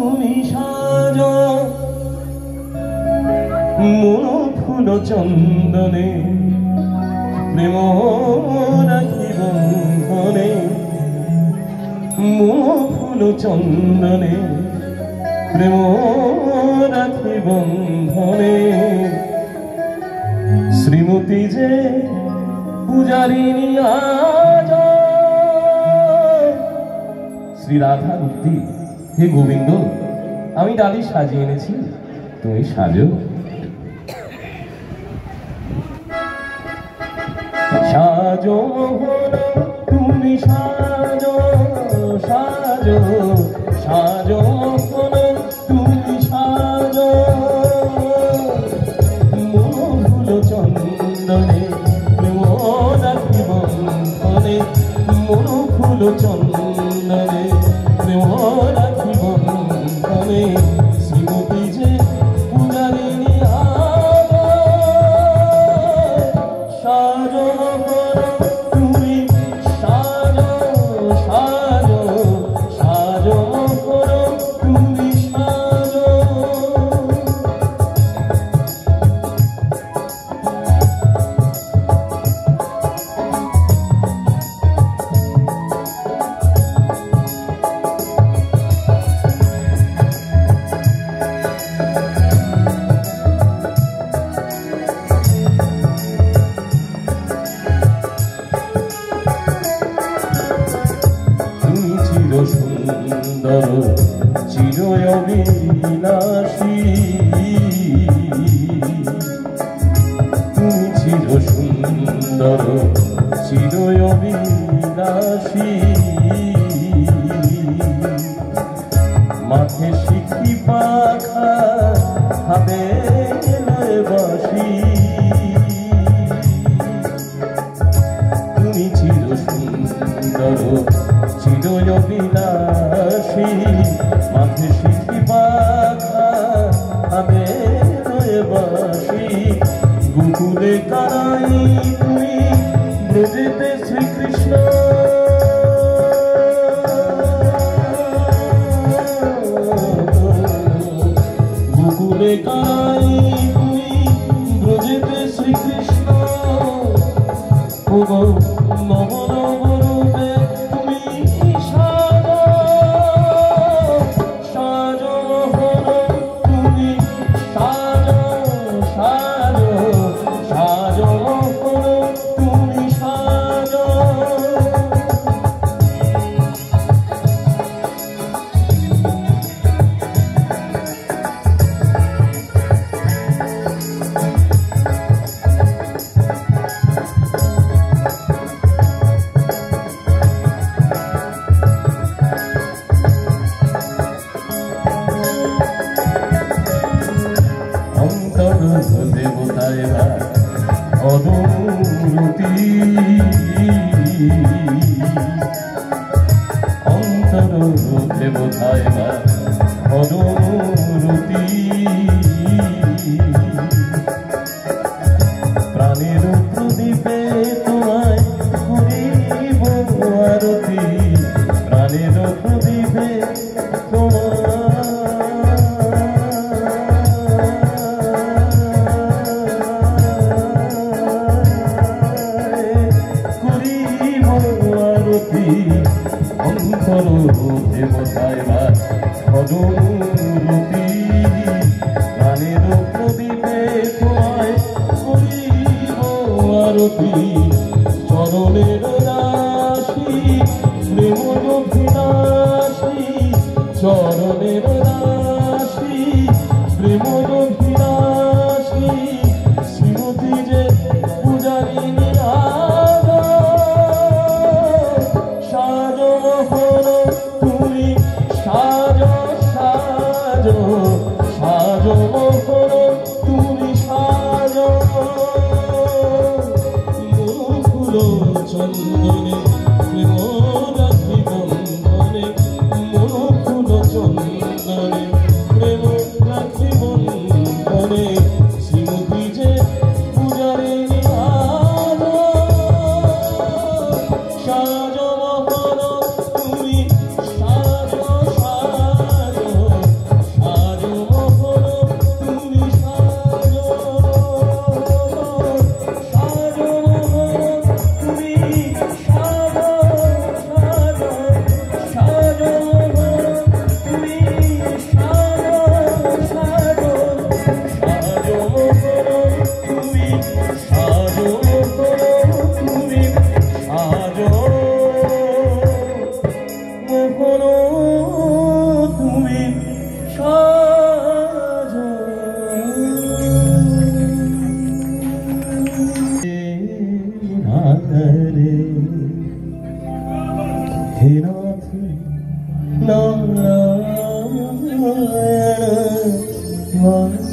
তুমি সাজো মন ফুল চন্দনে প্রেম রাখি বন্ধনে মন ফুল চন্দনে প্রেম রাখি বন্ধনে শ্রীমতী যে পূজারিনী আজ শ্রী রাধা মুক্তি হে গোবিন্দ আমি ডালি সাজিয়ে এনেছি তুমি সাজো সাজো মোহন তুমি সাজো সাজো সাজো মোহন তুমি সাজো মন চন্দনে প্রেম রাখি বন্ধনে মন ফুল চন্দনে প্রেম রাখি বন্ধনে শ্রীমতী যে পূজারিনী সাজো তুমি সাজো সাজো সাজো তুমি সাজো সুন্দর চির অবিনাশী তুমি চির সুন্দর চির অবিনাশী মাথে শিখি পাখা হাতে বাসি তুমি চির সুন্দর চির অবিনাশী মাথে শিখি পাখা হাতে বাসি গোকুলে কানাই তুমি ব্রজেতে শ্রীকৃষ্ণ গোকুলে কানাই তুমি ব্রজেতে শ্রীকৃষ্ণ নব নবরূপে তুমি সাজো সাজো তুমি সাজো সাজো সাজো তুমি সাজো দেবতায় অদমূরতি অন্তর দেবতায় অদমূরতি প্রাণের প্রদীপে তোমায় করিব আরতি প্রাণের প্রদীপে অন্তর দেবতায় অদমূরতি প্রাণের প্রদীপে তোমায় করিব আরতি চরণের রাশি প্রেম অভিলাষী চরণের রাশি প্রেম অভিলাষী শ্রীমতী যে পূজারিনী সাজো তুমি সাজো সাজো সাজো তুমি সাজো ফুল চন্দনে প্রেম রাখি বন্ধনে মন ফুল চন্দনে প্রেম রাখি বন্ধনে শ্রীমতী যে পূজারিনী সাজো তুমি সাজো সাজো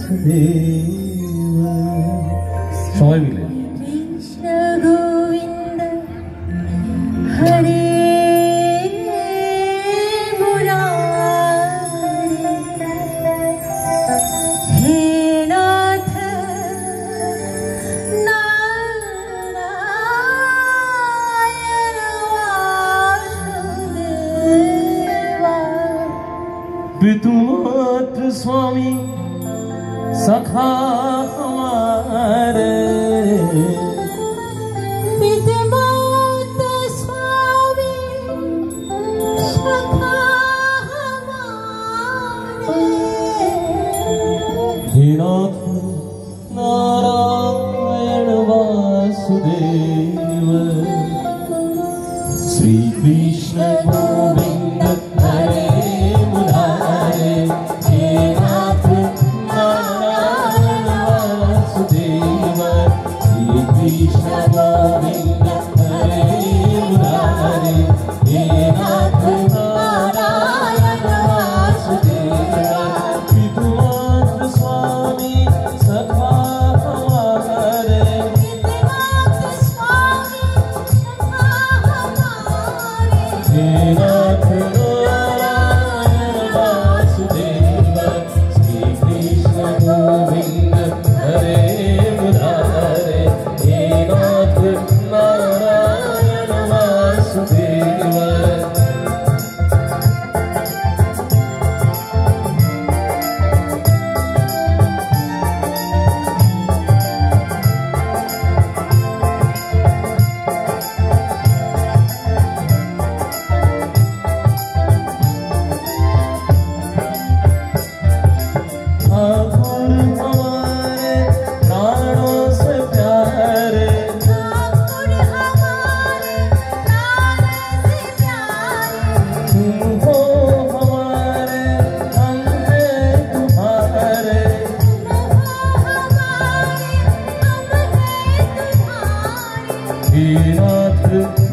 বাসুদেব সবাই মিলে কৃষ্ণ গোবিন্দ হরে पितुमात्र स्वामी सखा हमारे पितुमात्र स्वामी सखा हमारे हे नाथ नारायण वासुदेव श्री कृष्ण गोविंद हरे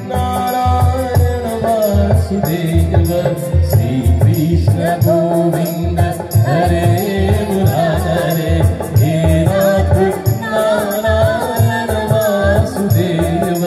नारायण वासुदेव श्री कृष्ण गोविंद हरे मुरारे हे नाथ नारायण वासुदेव